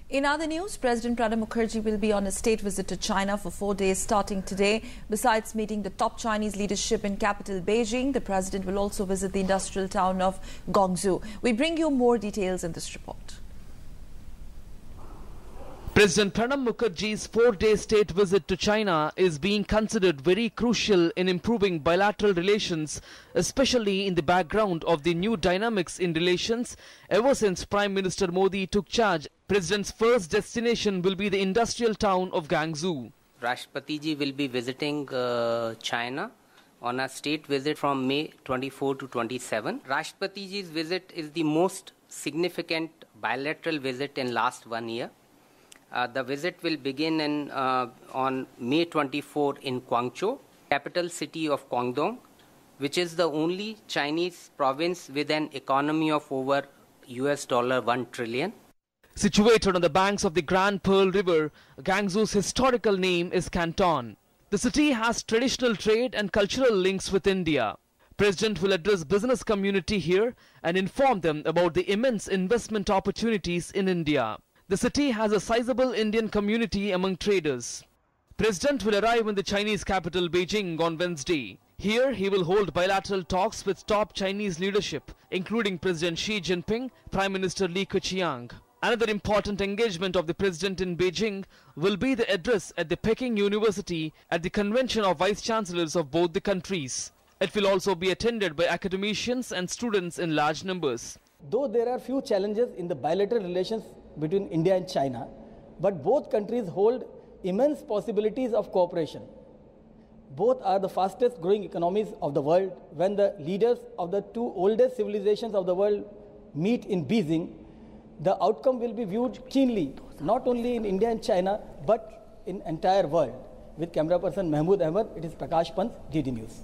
In other news, President Pranab Mukherjee will be on a state visit to China for 4 days starting today. Besides meeting the top Chinese leadership in capital Beijing, the president will also visit the industrial town of Guangzhou. We bring you more details in this report. President Pranab Mukherjee's 4-day state visit to China is being considered very crucial in improving bilateral relations, especially in the background of the new dynamics in relations ever since Prime Minister Modi took charge. President's first destination will be the industrial town of Guangzhou. Rashtrapati ji will be visiting China on a state visit from May 24 to 27. Rashtrapati ji's visit is the most significant bilateral visit in last 1 year. The visit will begin on May 24 in Guangzhou, capital city of Guangdong, which is the only Chinese province with an economy of over $1 trillion. Situated on the banks of the Grand Pearl River, Guangzhou's historical name is Canton. The city has traditional trade and cultural links with India. President will address business community here and inform them about the immense investment opportunities in India. The city has a sizable Indian community among traders. President will arrive in the Chinese capital Beijing on Wednesday. Here he will hold bilateral talks with top Chinese leadership, including President Xi Jinping, Prime Minister Li Keqiang. Another important engagement of the president in Beijing will be the address at the Peking University at the convention of vice chancellors of both the countries. It will also be attended by academicians and students in large numbers. Though there are few challenges in the bilateral relations between India and China, but both countries hold immense possibilities of cooperation. Both are the fastest growing economies of the world. When the leaders of the two oldest civilizations of the world meet in Beijing, the outcome will be viewed keenly, not only in India and China, but in entire world. With camera person Mahmood Ahmed, it is Prakash Pant, DD News.